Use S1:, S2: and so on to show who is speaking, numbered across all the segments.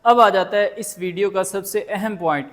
S1: अब आ जाता है इस वीडियो का सबसे अहम पॉइंट।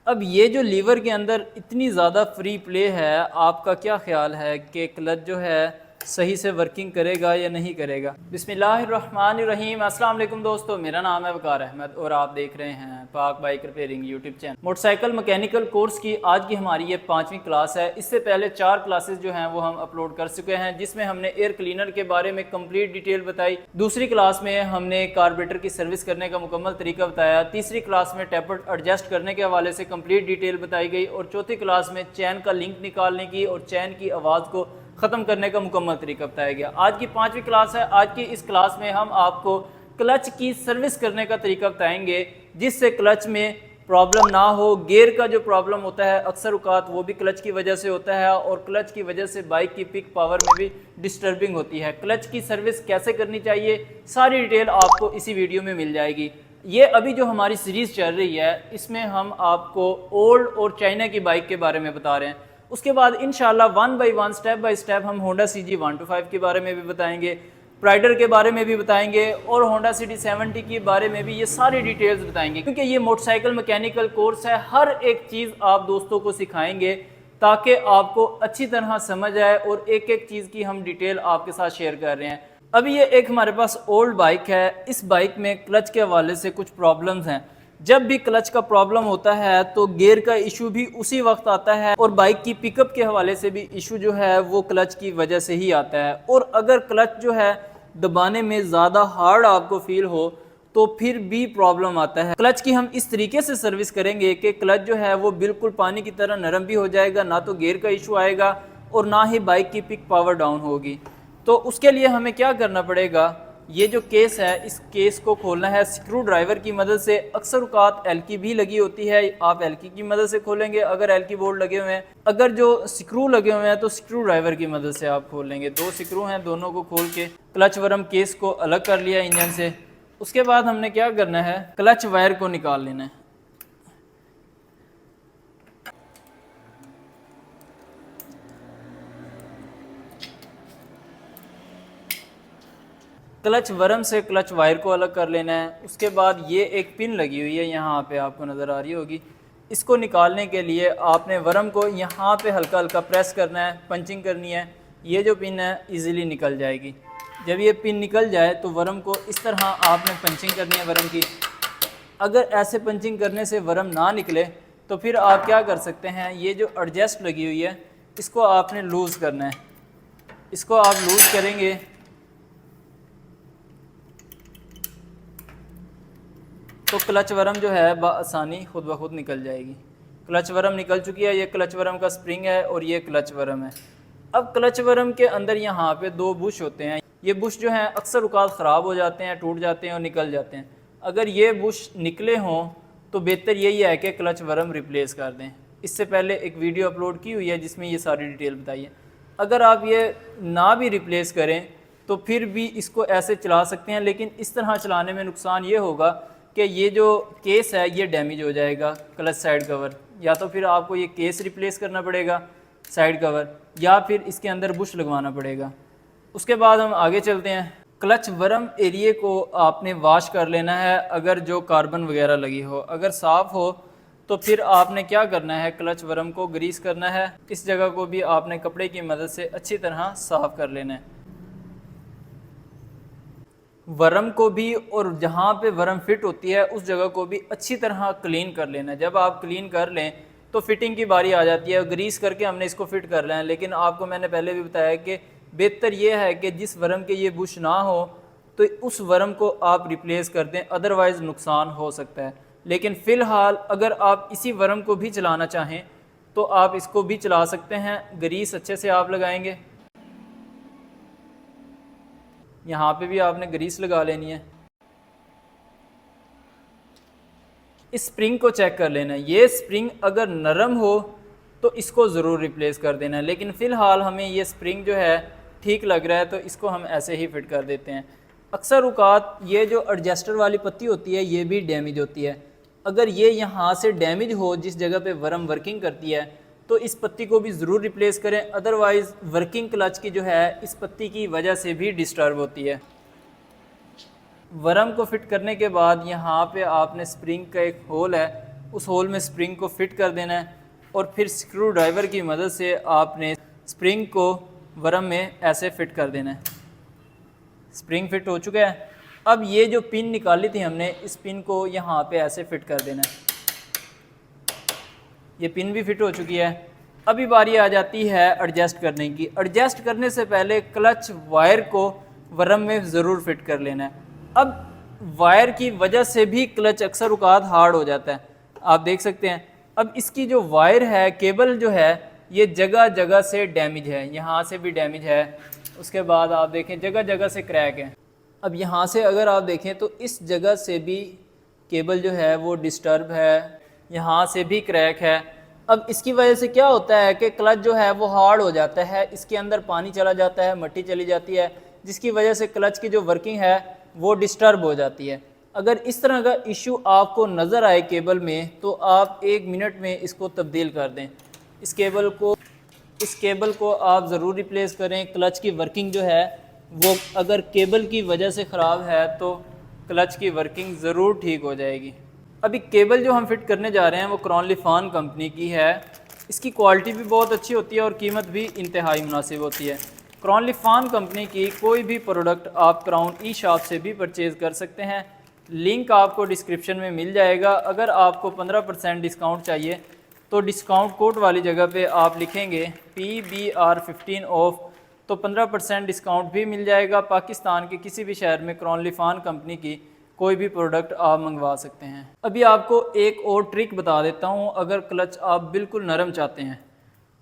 S1: अब ये जो लीवर के अंदर इतनी ज़्यादा फ्री प्ले है, आपका क्या ख्याल है कि क्लच जो है सही से वर्किंग करेगा या नहीं करेगा? बिस्मिल्लाहिर्रहमानिर्रहीम। अस्सलाम वालेकुम दोस्तों, मेरा नाम है वकार अहमद और आप देख रहे हैं पाक bike repairing YouTube channel. Motorcycle mechanical course की आज की हमारी ये 5वीं क्लास है। इससे पहले 4 क्लासेस जो हैं वो हम अपलोड कर चुके हैं, जिसमें हमने एयर क्लीनर के बारे में कंप्लीट डिटेल बताई। दूसरी क्लास में हमने कार्बोरेटर की सर्विस करने का मुकम्मल तरीका बताया। तीसरी क्लास में टेपर एडजस्ट करने के हवाले से कंप्लीट डिटेल बताई गई और चौथी क्लास में चैन का लिंक निकालने की और चैन की आवाज़ को ख़त्म करने का मुकम्मल तरीका बताया गया। आज की 5वीं क्लास है। आज की इस क्लास में हम आपको क्लच की सर्विस करने का तरीका बताएंगे, जिससे क्लच में प्रॉब्लम ना हो। गियर का जो प्रॉब्लम होता है अक्सर औकात वो भी क्लच की वजह से होता है और क्लच की वजह से बाइक की पिक पावर में भी डिस्टर्बिंग होती है। क्लच की सर्विस कैसे करनी चाहिए, सारी डिटेल आपको इसी वीडियो में मिल जाएगी। ये अभी जो हमारी सीरीज़ चल रही है, इसमें हम आपको ओल्ड और चाइना की बाइक के बारे में बता रहे हैं। उसके बाद इंशाल्लाह 1 बाय 1 स्टेप बाय स्टेप हम होंडा CG 125 के बारे में भी बताएंगे, प्राइडर के बारे में भी बताएंगे और होंडा सिटी 70 के बारे में भी ये सारी डिटेल्स बताएंगे, क्योंकि ये मोटरसाइकिल मैकेनिकल कोर्स है। हर एक चीज़ आप दोस्तों को सिखाएंगे ताकि आपको अच्छी तरह समझ आए और एक एक चीज़ की हम डिटेल आपके साथ शेयर कर रहे हैं। अभी ये एक हमारे पास ओल्ड बाइक है। इस बाइक में क्लच के हवाले से कुछ प्रॉब्लम्स हैं। जब भी क्लच का प्रॉब्लम होता है तो गियर का इशू भी उसी वक्त आता है और बाइक की पिकअप के हवाले से भी इशू जो है वो क्लच की वजह से ही आता है। और अगर क्लच जो है दबाने में ज़्यादा हार्ड आपको फील हो तो फिर भी प्रॉब्लम आता है। क्लच की हम इस तरीके से सर्विस करेंगे कि क्लच जो है वो बिल्कुल पानी की तरह नरम भी हो जाएगा, ना तो गियर का इशू आएगा और ना ही बाइक की पिक पावर डाउन होगी। तो उसके लिए हमें क्या करना पड़ेगा, ये जो केस है इस केस को खोलना है स्क्रू ड्राइवर की मदद से। अक्सर औकात एलकी भी लगी होती है, आप एलकी की मदद से खोलेंगे अगर एलकी बोल्ट लगे हुए हैं। अगर जो स्क्रू लगे हुए हैं तो स्क्रू ड्राइवर की मदद से आप खोल लेंगे। 2 स्क्रू हैं, दोनों को खोल के क्लच वर्म केस को अलग कर लिया इंजन से। उसके बाद हमने क्या करना है, क्लच वायर को निकाल लेना है। क्लच वर्म से क्लच वायर को अलग कर लेना है। उसके बाद ये एक पिन लगी हुई है, यहाँ पे आपको नज़र आ रही होगी। इसको निकालने के लिए आपने वर्म को यहाँ पे हल्का हल्का प्रेस करना है, पंचिंग करनी है। ये जो पिन है इजीली निकल जाएगी। जब ये पिन निकल जाए तो वर्म को इस तरह आपने पंचिंग करनी है वर्म की। अगर ऐसे पंचिंग करने से वर्म ना निकले तो फिर आप क्या कर सकते हैं, ये जो एडजस्ट लगी हुई है इसको आपने लूज़ करना है। इसको आप लूज़ करेंगे तो क्लच वर्म जो है बआसानी खुद ब खुद निकल जाएगी। क्लच वर्म निकल चुकी है। ये क्लच वर्म का स्प्रिंग है और ये क्लच वर्म है। अब क्लच वर्म के अंदर यहाँ पे 2 बुश होते हैं। ये बुश जो हैं अक्सर औकात ख़राब हो जाते हैं, टूट जाते हैं और निकल जाते हैं। अगर ये बुश निकले हों तो बेहतर यही है कि क्लच वर्म रिप्लेस कर दें। इससे पहले एक वीडियो अपलोड की हुई है जिसमें ये सारी डिटेल बताई है। अगर आप ये ना भी रिप्लेस करें तो फिर भी इसको ऐसे चला सकते हैं, लेकिन इस तरह चलाने में नुकसान ये होगा कि ये जो केस है ये डैमेज हो जाएगा, क्लच साइड कवर। या तो फिर आपको ये केस रिप्लेस करना पड़ेगा साइड कवर, या फिर इसके अंदर बुश लगवाना पड़ेगा। उसके बाद हम आगे चलते हैं। क्लच वर्म एरिए को आपने वॉश कर लेना है। अगर जो कार्बन वगैरह लगी हो, अगर साफ़ हो तो फिर आपने क्या करना है, क्लच वर्म को ग्रीस करना है। इस जगह को भी आपने कपड़े की मदद से अच्छी तरह साफ़ कर लेना है, वर्म को भी, और जहाँ पे वर्म फिट होती है उस जगह को भी अच्छी तरह क्लीन कर लेना है। जब आप क्लीन कर लें तो फिटिंग की बारी आ जाती है। ग्रीस करके हमने इसको फिट कर लेना है, लेकिन आपको मैंने पहले भी बताया कि बेहतर ये है कि जिस वर्म के ये बुश ना हो तो उस वर्म को आप रिप्लेस कर दें, अदरवाइज़ नुकसान हो सकता है। लेकिन फ़िलहाल अगर आप इसी वर्म को भी चलाना चाहें तो आप इसको भी चला सकते हैं। ग्रीस अच्छे से आप लगाएंगे, यहाँ पे भी आपने ग्रीस लगा लेनी है। इस स्प्रिंग को चेक कर लेना है। ये स्प्रिंग अगर नरम हो तो इसको ज़रूर रिप्लेस कर देना है, लेकिन फ़िलहाल हमें ये स्प्रिंग जो है ठीक लग रहा है तो इसको हम ऐसे ही फिट कर देते हैं। अक्सर औकात ये जो एडजस्टर वाली पत्ती होती है ये भी डैमेज होती है। अगर ये यहाँ से डैमेज हो जिस जगह पे वर्म वर्किंग करती है तो इस पत्ती को भी ज़रूर रिप्लेस करें, अदरवाइज़ वर्किंग क्लच की जो है इस पत्ती की वजह से भी डिस्टर्ब होती है। वर्म को फिट करने के बाद यहाँ पे आपने स्प्रिंग का एक होल है, उस होल में स्प्रिंग को फिट कर देना है और फिर स्क्रू ड्राइवर की मदद से आपने स्प्रिंग को वर्म में ऐसे फिट कर देना है। स्प्रिंग फिट हो चुका है। अब ये जो पिन निकाली थी हमने, इस पिन को यहाँ पे ऐसे फिट कर देना है। ये पिन भी फिट हो चुकी है। अभी बारी आ जाती है एडजस्ट करने की। एडजस्ट करने से पहले क्लच वायर को वर्म में ज़रूर फिट कर लेना है। अब वायर की वजह से भी क्लच अक्सर औक़ात हार्ड हो जाता है, आप देख सकते हैं। अब इसकी जो वायर है, केबल जो है, ये जगह जगह से डैमेज है, यहाँ से भी डैमेज है, उसके बाद आप देखें जगह जगह से क्रैक है। अब यहाँ से अगर आप देखें तो इस जगह से भी केबल जो है वो डिस्टर्ब है, यहाँ से भी क्रैक है। अब इसकी वजह से क्या होता है कि क्लच जो है वो हार्ड हो जाता है, इसके अंदर पानी चला जाता है, मिट्टी चली जाती है, जिसकी वजह से क्लच की जो वर्किंग है वो डिस्टर्ब हो जाती है। अगर इस तरह का इशू आपको नज़र आए केबल में तो आप 1 मिनट में इसको तब्दील कर दें। इस केबल को आप ज़रूर रिप्लेस करें। क्लच की वर्किंग जो है वो अगर केबल की वजह से ख़राब है तो क्लच की वर्किंग ज़रूर ठीक हो जाएगी। अभी केबल जो हम फिट करने जा रहे हैं वो क्रॉनलिफॉन कंपनी की है। इसकी क्वालिटी भी बहुत अच्छी होती है और कीमत भी इंतहाई मुनासिब होती है। क्रॉनलिफॉन कंपनी की कोई भी प्रोडक्ट आप क्राउन ई शॉप से भी परचेज़ कर सकते हैं। लिंक आपको डिस्क्रिप्शन में मिल जाएगा। अगर आपको 15% डिस्काउंट चाहिए तो डिस्काउंट कोड वाली जगह पे आप लिखेंगे PBR15 ऑफ, तो 15% डिस्काउंट भी मिल जाएगा। पाकिस्तान के किसी भी शहर में क्रॉनलिफॉन कंपनी की कोई भी प्रोडक्ट आप मंगवा सकते हैं। अभी आपको एक और ट्रिक बता देता हूँ। अगर क्लच आप बिल्कुल नरम चाहते हैं,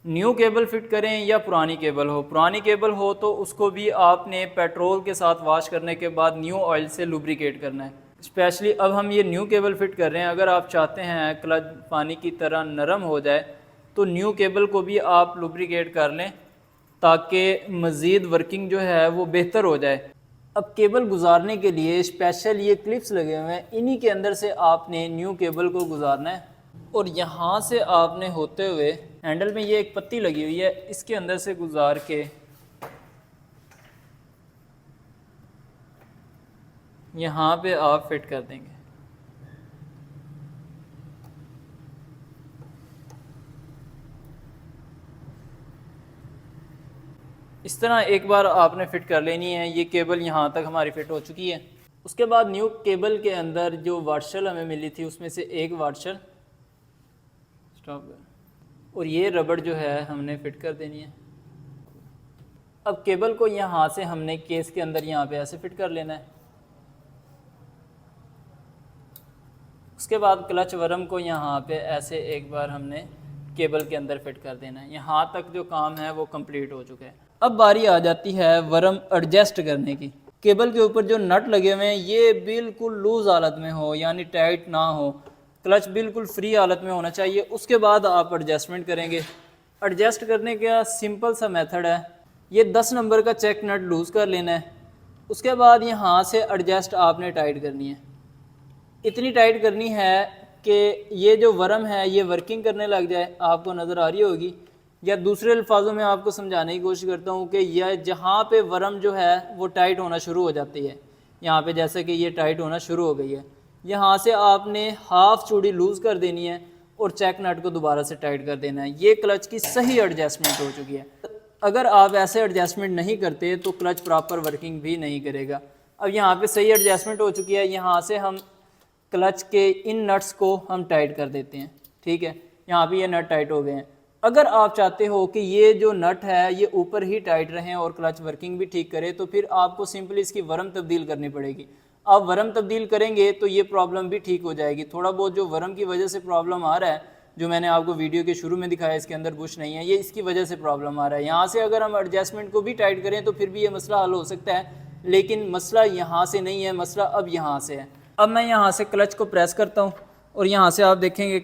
S1: न्यू केबल फिट करें या पुरानी केबल हो, पुरानी केबल हो तो उसको भी आपने पेट्रोल के साथ वॉश करने के बाद न्यू ऑयल से लुब्रिकेट करना है। स्पेशली अब हम ये न्यू केबल फिट कर रहे हैं, अगर आप चाहते हैं क्लच पानी की तरह नरम हो जाए तो न्यू केबल को भी आप लुब्रिकेट कर लें ताकि मज़ीद वर्किंग जो है वो बेहतर हो जाए। अब केबल गुजारने के लिए स्पेशल ये क्लिप्स लगे हुए हैं, इन्हीं के अंदर से आपने न्यू केबल को गुजारना है और यहाँ से आपने होते हुए हैंडल में ये एक पत्ती लगी हुई है, इसके अंदर से गुजार के यहाँ पे आप फिट कर देंगे। इस तरह एक बार आपने फ़िट कर लेनी है। ये केबल यहाँ तक हमारी फ़िट हो चुकी है। उसके बाद न्यू केबल के अंदर जो वाटशल हमें मिली थी उसमें से एक वाटशल स्टॉप और ये रबड़ जो है हमने फ़िट कर देनी है। अब केबल को यहाँ से हमने केस के अंदर यहाँ पे ऐसे फ़िट कर लेना है। उसके बाद क्लच वर्म को यहाँ पे ऐसे एक बार हमने केबल के अंदर फिट कर देना है। यहाँ तक जो काम है वो कंप्लीट हो चुका है। अब बारी आ जाती है वर्म एडजस्ट करने की। केबल के ऊपर जो नट लगे हुए हैं ये बिल्कुल लूज़ हालत में हो, यानी टाइट ना हो, क्लच बिल्कुल फ्री हालत में होना चाहिए। उसके बाद आप एडजस्टमेंट करेंगे। एडजस्ट करने का सिंपल सा मेथड है, ये 10 नंबर का चेक नट लूज़ कर लेना है। उसके बाद यहाँ से एडजस्ट आपने टाइट करनी है, इतनी टाइट करनी है कि ये जो वर्म है ये वर्किंग करने लग जाए। आपको नज़र आ रही होगी, या दूसरे अल्फाजों में आपको समझाने की कोशिश करता हूँ कि यह जहाँ पे वर्म जो है वो टाइट होना शुरू हो जाती है, यहाँ पे जैसे कि ये टाइट होना शुरू हो गई है, यहाँ से आपने हाफ चूड़ी लूज़ कर देनी है और चेक नट को दोबारा से टाइट कर देना है। ये क्लच की सही एडजस्टमेंट हो चुकी है। अगर आप ऐसे एडजस्टमेंट नहीं करते तो क्लच प्रॉपर वर्किंग भी नहीं करेगा। अब यहाँ पे सही एडजस्टमेंट हो चुकी है। यहाँ से हम क्लच के इन नट्स को हम टाइट कर देते हैं। ठीक है, यहाँ पे ये नट टाइट हो गए हैं। अगर आप चाहते हो कि ये जो नट है ये ऊपर ही टाइट रहें और क्लच वर्किंग भी ठीक करे तो फिर आपको सिंपली इसकी वर्म तब्दील करनी पड़ेगी। आप वर्म तब्दील करेंगे तो ये प्रॉब्लम भी ठीक हो जाएगी। थोड़ा बहुत जो वर्म की वजह से प्रॉब्लम आ रहा है, जो मैंने आपको वीडियो के शुरू में दिखाया, इसके अंदर बुश नहीं है, ये इसकी वजह से प्रॉब्लम आ रहा है। यहाँ से अगर हम एडजस्टमेंट को भी टाइट करें तो फिर भी ये मसला हल हो सकता है, लेकिन मसला यहाँ से नहीं है, मसला अब यहाँ से है। अब मैं यहाँ से क्लच को प्रेस करता हूँ और यहाँ से आप देखेंगे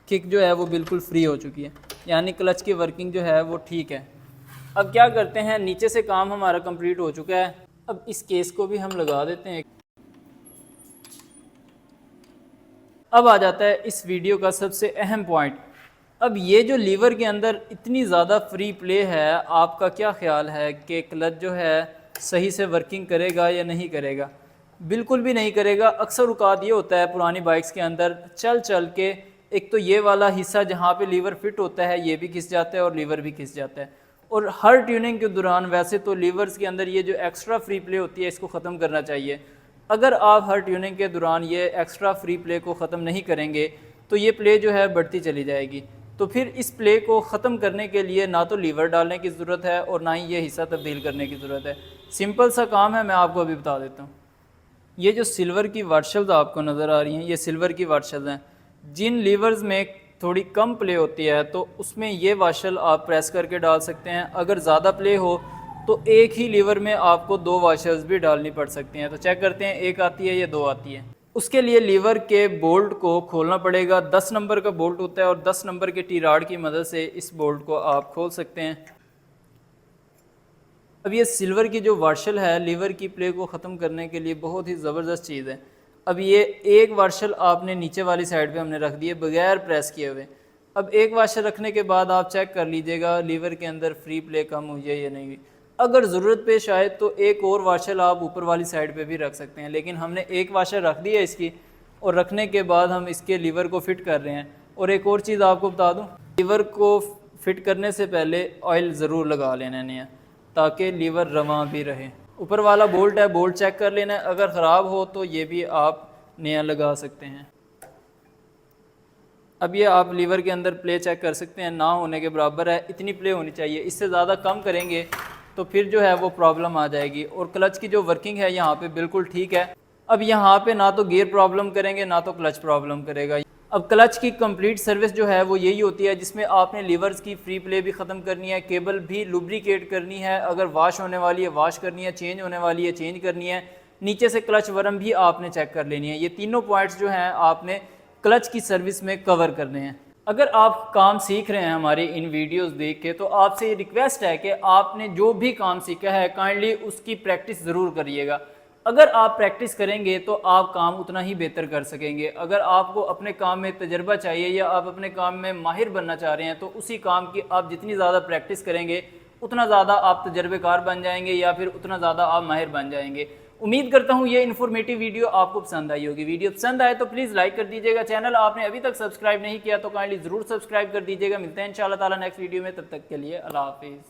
S1: किक जो है वो बिल्कुल फ्री हो चुकी है, यानी क्लच की वर्किंग जो है वो ठीक है। अब क्या करते हैं, नीचे से काम हमारा कंप्लीट हो चुका है। अब इस केस को भी हम लगा देते हैं। अब आ जाता है इस वीडियो का सबसे अहम पॉइंट। अब ये जो लीवर के अंदर इतनी ज़्यादा फ्री प्ले है, आपका क्या ख्याल है कि क्लच जो है सही से वर्किंग करेगा या नहीं करेगा? बिल्कुल भी नहीं करेगा। अक्सर औक़ात ये होता है पुरानी बाइक्स के अंदर चल चल के एक तो ये वाला हिस्सा जहाँ पे लीवर फिट होता है ये भी घिस जाता है और लीवर भी घिस जाता है। और हर ट्यूनिंग के दौरान वैसे तो लीवर्स के अंदर ये जो एक्स्ट्रा फ्री प्ले होती है इसको ख़त्म करना चाहिए। अगर आप हर ट्यूनिंग के दौरान ये एक्स्ट्रा फ्री प्ले को ख़त्म नहीं करेंगे तो ये प्ले जो है बढ़ती चली जाएगी। तो फिर इस प्ले को ख़त्म करने के लिए ना तो लीवर डालने की ज़रूरत है और ना ही ये हिस्सा तब्दील करने की ज़रूरत है। सिंपल सा काम है, मैं आपको अभी बता देता हूँ। ये जो सिल्वर की वाटशेल्स आपको नज़र आ रही हैं ये सिल्वर की वाटशेल्स हैं। जिन लीवर्स में थोड़ी कम प्ले होती है तो उसमें ये वाशल आप प्रेस करके डाल सकते हैं। अगर ज़्यादा प्ले हो तो एक ही लीवर में आपको 2 वाशल्स भी डालनी पड़ सकती हैं। तो चेक करते हैं एक आती है या 2 आती है। उसके लिए लीवर के बोल्ट को खोलना पड़ेगा। 10 नंबर का बोल्ट होता है और 10 नंबर के टी राड की मदद से इस बोल्ट को आप खोल सकते हैं। अब ये सिल्वर की जो वार्शल है लीवर की प्ले को ख़त्म करने के लिए बहुत ही ज़बरदस्त चीज़ है। अब ये एक वार्शल आपने नीचे वाली साइड पे हमने रख दी है बगैर प्रेस किए हुए। अब एक वार्शल रखने के बाद आप चेक कर लीजिएगा लीवर के अंदर फ्री प्ले कम हुई है या नहीं हुई। अगर ज़रूरत पेश आए तो एक और वार्शल आप ऊपर वाली साइड पे भी रख सकते हैं, लेकिन हमने एक वार्शल रख दी है इसकी और रखने के बाद हम इसके लीवर को फिट कर रहे हैं। और एक और चीज़ आपको बता दूँ, लीवर को फिट करने से पहले ऑयल ज़रूर लगा लेना है ताकि लीवर रवां भी रहे। ऊपर वाला बोल्ट है, बोल्ट चेक कर लेना है, अगर ख़राब हो तो ये भी आप नया लगा सकते हैं। अब ये आप लीवर के अंदर प्ले चेक कर सकते हैं, ना होने के बराबर है, इतनी प्ले होनी चाहिए। इससे ज़्यादा कम करेंगे तो फिर जो है वो प्रॉब्लम आ जाएगी। और क्लच की जो वर्किंग है यहाँ पे बिल्कुल ठीक है। अब यहाँ पे ना तो गियर प्रॉब्लम करेंगे ना तो क्लच प्रॉब्लम करेगा। अब क्लच की कंप्लीट सर्विस जो है वो यही होती है जिसमें आपने लीवर्स की फ्री प्ले भी ख़त्म करनी है, केबल भी लुब्रिकेट करनी है, अगर वाश होने वाली है वाश करनी है, चेंज होने वाली है चेंज करनी है, नीचे से क्लच वर्म भी आपने चेक कर लेनी है। ये तीनों पॉइंट्स जो हैं आपने क्लच की सर्विस में कवर करने हैं। अगर आप काम सीख रहे हैं हमारे इन वीडियोस देख के तो आपसे ये रिक्वेस्ट है कि आपने जो भी काम सीखा है काइंडली उसकी प्रैक्टिस ज़रूर करिएगा। अगर आप प्रैक्टिस करेंगे तो आप काम उतना ही बेहतर कर सकेंगे। अगर आपको अपने काम में तजर्बा चाहिए या आप अपने काम में माहिर बनना चाह रहे हैं तो उसी काम की आप जितनी ज़्यादा प्रैक्टिस करेंगे उतना ज़्यादा आप तजर्बेकार बन जाएंगे या फिर उतना ज़्यादा आप माहिर बन जाएंगे। उम्मीद करता हूँ ये इन्फॉर्मेटिव वीडियो आपको पसंद आई होगी। वीडियो पसंद आए तो प्लीज़ लाइक कर दीजिएगा। चैनल आपने अभी तक सब्सक्राइब नहीं किया तो काइंडली ज़रूर सब्सक्राइब कर दीजिएगा। मिलते हैं इंशाअल्लाह ताला नेक्स्ट वीडियो में, तब तक के लिए अल्लाह हाफिज़।